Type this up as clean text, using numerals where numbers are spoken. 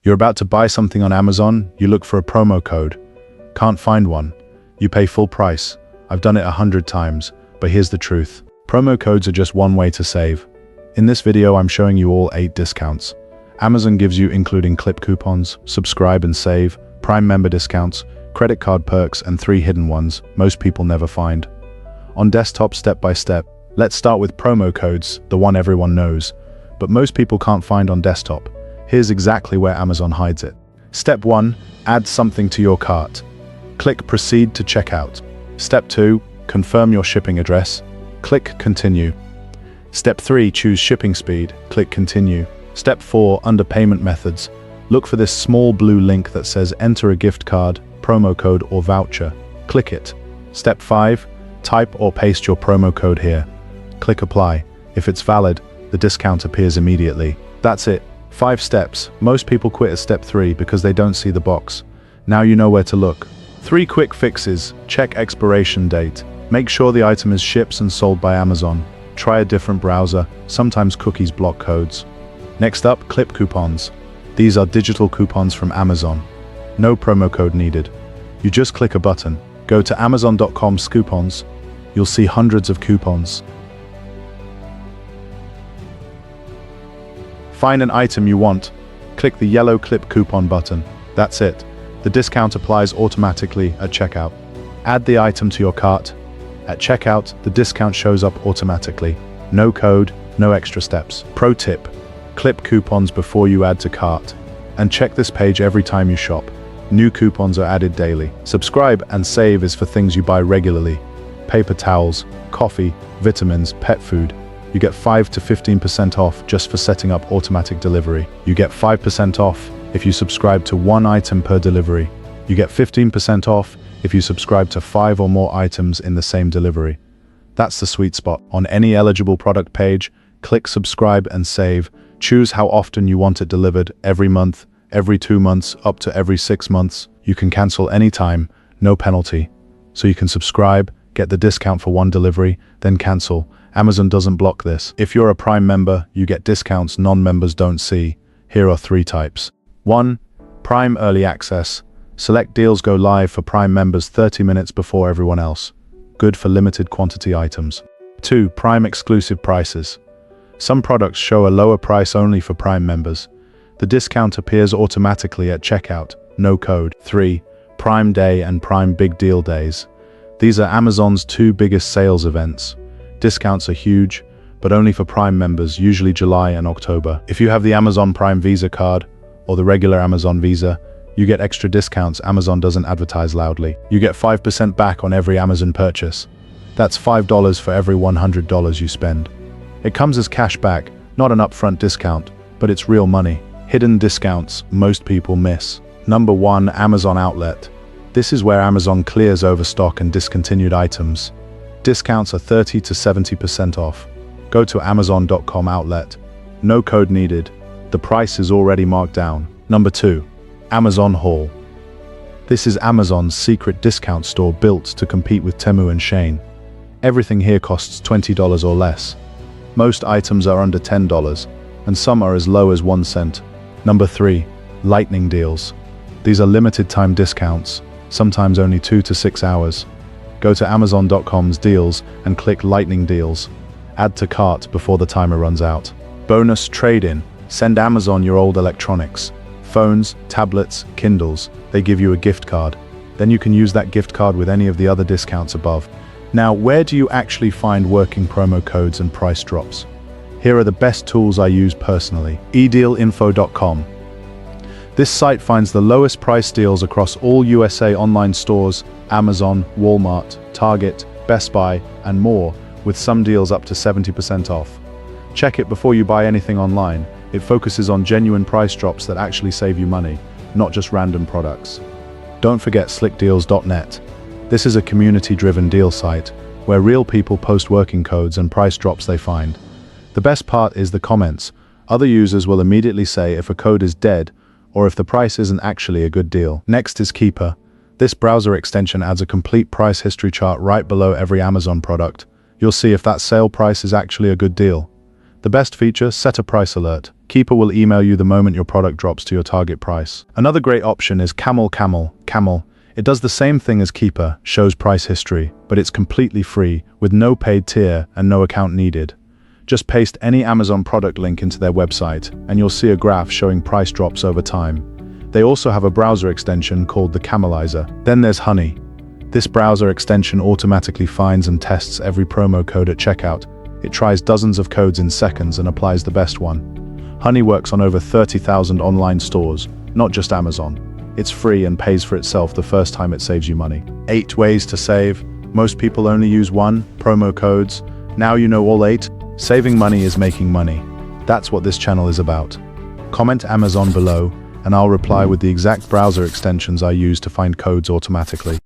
You're about to buy something on Amazon, you look for a promo code. Can't find one. You pay full price. I've done it 100 times, but here's the truth. Promo codes are just one way to save. In this video, I'm showing you all 8 discounts. Amazon gives you including clip coupons, subscribe and save, Prime member discounts, credit card perks, and 3 hidden ones most people never find. On desktop, step by step. Let's start with promo codes, the one everyone knows, but most people can't find on desktop. Here's exactly where Amazon hides it. Step 1, add something to your cart. Click Proceed to checkout. Step 2, confirm your shipping address. Click Continue. Step 3, choose shipping speed. Click Continue. Step 4, under payment methods. Look for this small blue link that says enter a gift card, promo code, or voucher. Click it. Step 5, type or paste your promo code here. Click Apply. If it's valid, the discount appears immediately. That's it. 5 steps. Most people quit at step 3 because they don't see the box. Now you know where to look. 3 quick fixes. Check expiration date. Make sure the item is shipped and sold by Amazon. Try a different browser. Sometimes cookies block codes. Next up, clip coupons. These are digital coupons from Amazon. No promo code needed. You just click a button. Go to amazon.com/coupons. You'll see hundreds of coupons. Find an item you want. Click the yellow clip coupon button. That's it. The discount applies automatically at checkout. Add the item to your cart. At checkout, the discount shows up automatically. No code, no extra steps. Pro tip: clip coupons before you add to cart. And check this page every time you shop. New coupons are added daily. Subscribe and save is for things you buy regularly. Paper towels, coffee, vitamins, pet food. You get 5 to 15% off just for setting up automatic delivery. You get 5% off if you subscribe to 1 item per delivery. You get 15% off if you subscribe to 5 or more items in the same delivery. That's the sweet spot. On any eligible product page, click subscribe and save. Choose how often you want it delivered, every month, every 2 months, up to every 6 months. You can cancel anytime, no penalty. So you can subscribe, get the discount for 1 delivery, then cancel. Amazon doesn't block this. If you're a Prime member, you get discounts non-members don't see. Here are 3 types. 1. Prime Early Access. Select deals go live for Prime members 30 minutes before everyone else. Good for limited quantity items. 2. Prime Exclusive Prices. Some products show a lower price only for Prime members. The discount appears automatically at checkout. No code. 3. Prime Day and Prime Big Deal Days. These are Amazon's 2 biggest sales events. Discounts are huge, but only for Prime members, usually July and October. If you have the Amazon Prime Visa card or the regular Amazon Visa, you get extra discounts Amazon doesn't advertise loudly. You get 5% back on every Amazon purchase. That's $5 for every $100 you spend. It comes as cash back, not an upfront discount, but it's real money. Hidden discounts most people miss. Number 1, Amazon Outlet. This is where Amazon clears overstock and discontinued items. Discounts are 30 to 70% off. Go to amazon.com outlet. No code needed. The price is already marked down. Number 2, Amazon Haul. This is Amazon's secret discount store built to compete with Temu and Shein. Everything here costs $20 or less. Most items are under $10, and some are as low as 1 cent. Number 3, Lightning Deals. These are limited time discounts, sometimes only 2 to 6 hours. Go to amazon.com's deals and click Lightning Deals. Add to cart before the timer runs out. Bonus trade-in. Send Amazon your old electronics. Phones, tablets, Kindles. They give you a gift card. Then you can use that gift card with any of the other discounts above. Now, where do you actually find working promo codes and price drops? Here are the best tools I use personally. edealinfo.com. This site finds the lowest price deals across all USA online stores, Amazon, Walmart, Target, Best Buy, and more, with some deals up to 70% off. Check it before you buy anything online. It focuses on genuine price drops that actually save you money, not just random products. Don't forget Slickdeals.net. This is a community-driven deal site where real people post working codes and price drops they find. The best part is the comments. Other users will immediately say if a code is dead or if the price isn't actually a good deal. Next is Keepa. This browser extension adds a complete price history chart right below every Amazon product. You'll see if that sale price is actually a good deal. The best feature, set a price alert. Keepa will email you the moment your product drops to your target price. Another great option is CamelCamelCamel. It does the same thing as Keepa, shows price history, but it's completely free, with no paid tier and no account needed. Just paste any Amazon product link into their website, and you'll see a graph showing price drops over time. They also have a browser extension called the Camelizer. Then there's Honey. This browser extension automatically finds and tests every promo code at checkout. It tries dozens of codes in seconds and applies the best one. Honey works on over 30,000 online stores, not just Amazon. It's free and pays for itself the first time it saves you money. 8 ways to save. Most people only use 1, promo codes. Now you know all 8. Saving money is making money. That's what this channel is about. Comment Amazon below, and I'll reply with the exact browser extensions I use to find codes automatically.